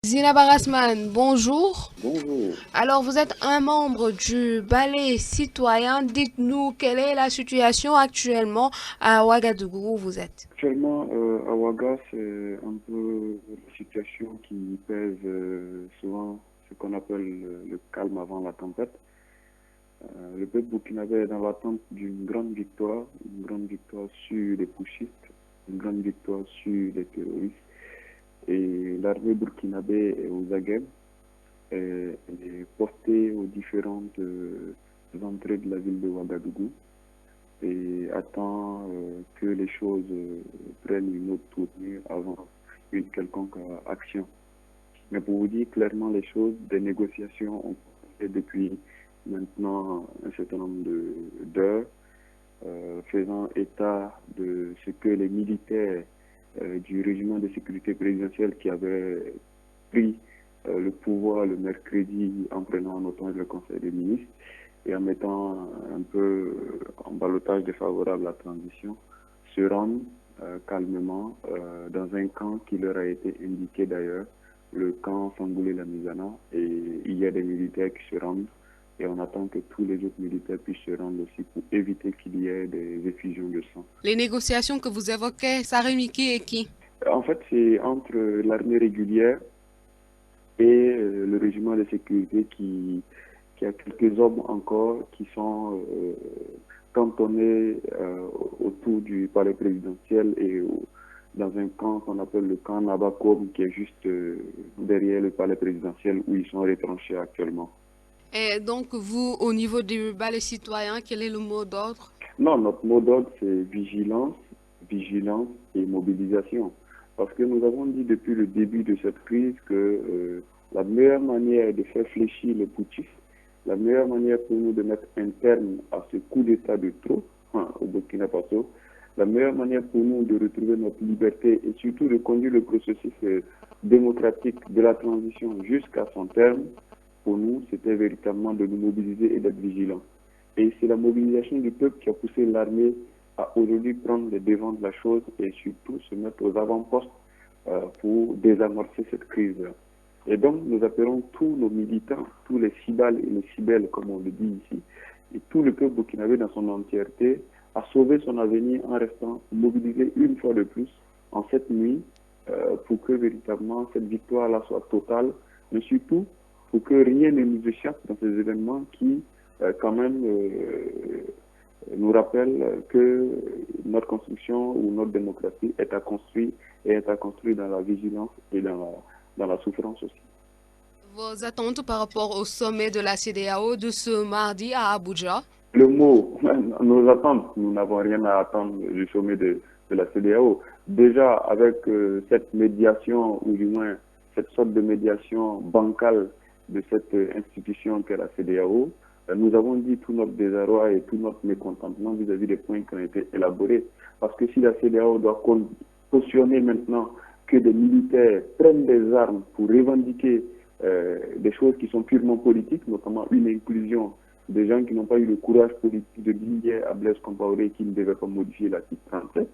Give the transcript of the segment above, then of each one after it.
Zina Barasman, bonjour. Bonjour. Alors, vous êtes un membre du ballet citoyen. Dites-nous quelle est la situation actuellement à Ouagadougou où vous êtes. Actuellement, à Ouaga, c'est un peu la situation qui pèse souvent ce qu'on appelle le calme avant la tempête. Le peuple burkinabé est dans l'attente d'une grande victoire sur les putschistes, une grande victoire sur les terroristes. Et l'armée burkinabé est aux aguets, elle est postée aux différentes entrées de la ville de Ouagadougou et attend que les choses prennent une autre tournure avant une quelconque action. Mais pour vous dire clairement les choses, des négociations ont commencé depuis maintenant un certain nombre d'heures, faisant état de ce que les militaires du régiment de sécurité présidentielle qui avaient pris le pouvoir le mercredi en prenant en otage le Conseil des ministres et en mettant un peu en ballottage défavorable à la transition, se rendent calmement dans un camp qui leur a été indiqué d'ailleurs, le camp Sangoulé-Lamizana, et il y a des militaires qui se rendent et on attend que tous les autres militaires puissent se rendre aussi pour éviter qu'il y ait des effusions de sang. Les négociations que vous évoquez, ça réunit qui et qui? En fait, c'est entre l'armée régulière et le régiment de sécurité qui a quelques hommes encore qui sont cantonnés autour du palais présidentiel et dans un camp qu'on appelle le camp Nabakom qui est juste derrière le palais présidentiel où ils sont retranchés actuellement. Et donc, vous, au niveau du ballet citoyen, quel est le mot d'ordre? Non, notre mot d'ordre, c'est vigilance, vigilance et mobilisation. Parce que nous avons dit depuis le début de cette crise que la meilleure manière de faire fléchir les putschistes, la meilleure manière pour nous de mettre un terme à ce coup d'État de trop au Burkina Faso, la meilleure manière pour nous de retrouver notre liberté et surtout de conduire le processus démocratique de la transition jusqu'à son terme, pour nous, c'était véritablement de nous mobiliser et d'être vigilants. Et c'est la mobilisation du peuple qui a poussé l'armée à aujourd'hui prendre le devant de la chose et surtout se mettre aux avant-postes pour désamorcer cette crise. Et donc, nous appelons tous nos militants, tous les cibales et les cibelles, comme on le dit ici, et tout le peuple burkinabé dans son entièreté, à sauver son avenir en restant mobilisé une fois de plus en cette nuit pour que véritablement cette victoire-là soit totale, mais surtout pour que rien ne nous échappe dans ces événements qui, quand même, nous rappellent que notre construction ou notre démocratie est à construire et est à construire dans la vigilance et dans la souffrance aussi. Vos attentes par rapport au sommet de la CEDEAO de ce mardi à Abuja? Le mot, nos attentes, nous n'avons rien à attendre du sommet de la CEDEAO. Déjà, avec cette médiation, ou du moins cette sorte de médiation bancale de cette institution qu'est la CEDEAO, nous avons dit tout notre désarroi et tout notre mécontentement vis-à-vis des points qui ont été élaborés. Parce que si la CEDEAO doit cautionner maintenant que des militaires prennent des armes pour revendiquer des choses qui sont purement politiques, notamment une inclusion des gens qui n'ont pas eu le courage politique de dire à Blaise Compaoré qu'il ne devait pas modifier l'article 37,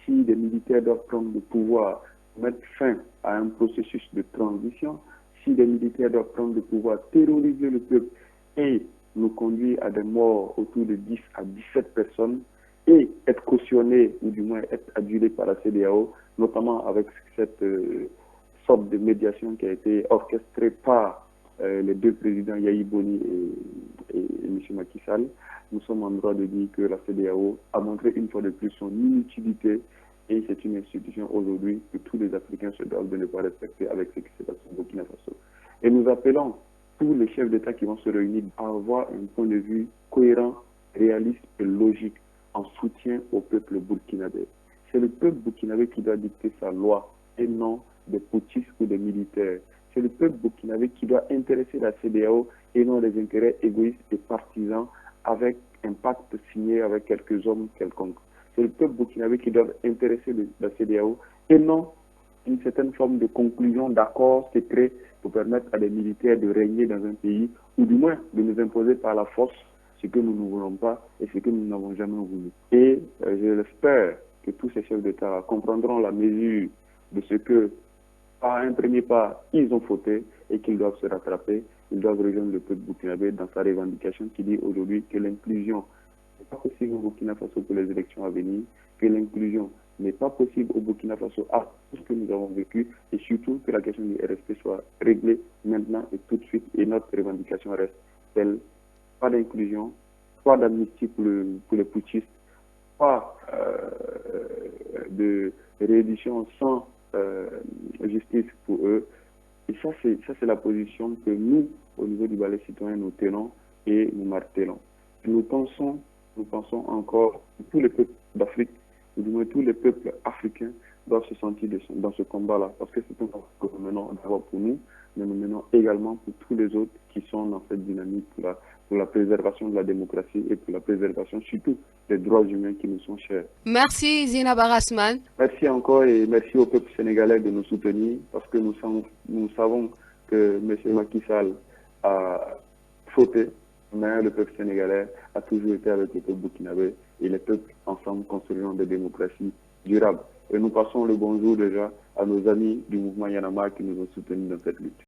si les militaires doivent prendre le pouvoir, mettre fin à un processus de transition, si les militaires doivent prendre le pouvoir, terroriser le peuple et nous conduire à des morts autour de 10 à 17 personnes et être cautionnés ou du moins être adulés par la CEDEAO, notamment avec cette sorte de médiation qui a été orchestrée par les deux présidents Yahi Boni et M. Macky Sall, nous sommes en droit de dire que la CEDEAO a montré une fois de plus son inutilité et c'est une institution aujourd'hui que tous les Africains se doivent de ne pas respecter avec ce qui se passe au Burkina Faso. Et nous appelons tous les chefs d'État qui vont se réunir à avoir un point de vue cohérent, réaliste et logique en soutien au peuple burkinabé. C'est le peuple burkinabé qui doit dicter sa loi et non des putschistes ou des militaires. C'est le peuple burkinabé qui doit intéresser la CEDEAO et non les intérêts égoïstes et partisans avec un pacte signé avec quelques hommes quelconques. C'est le peuple burkinabé qui doit intéresser la CEDEAO et non une certaine forme de conclusion d'accord secret pour permettre à des militaires de régner dans un pays ou du moins de nous imposer par la force ce que nous ne voulons pas et ce que nous n'avons jamais voulu. Et je l'espère que tous ces chefs d'État comprendront la mesure de ce que à un premier pas, ils ont fauté et qu'ils doivent se rattraper. Ils doivent rejoindre le peuple burkinabé dans sa revendication qui dit aujourd'hui que l'inclusion n'est pas possible au Burkina Faso pour les élections à venir, que l'inclusion n'est pas possible au Burkina Faso à tout ce que nous avons vécu et surtout que la question du RSP soit réglée maintenant et tout de suite. Et notre revendication reste telle, pas d'inclusion, pas d'amnistie pour les putschistes, pas de réédition sans justice pour eux. Et ça, c'est la position que nous, au niveau du ballet citoyen, nous tenons et nous martelons. Nous pensons encore que tous les peuples d'Afrique, ou du moins tous les peuples africains, doivent se sentir dans ce combat-là, parce que c'est un combat que nous menons d'abord pour nous, mais nous menons également pour tous les autres qui sont dans cette dynamique pour la préservation de la démocratie et pour la préservation surtout des droits humains qui nous sont chers. Merci Zina Barasman. Merci encore et merci au peuple sénégalais de nous soutenir parce que nous savons que M. Macky Sall a fauté, mais le peuple sénégalais a toujours été avec le peuple burkinabé et les peuples ensemble construiront des démocraties durables. Et nous passons le bonjour déjà à nos amis du mouvement Yanama qui nous ont soutenus dans cette lutte.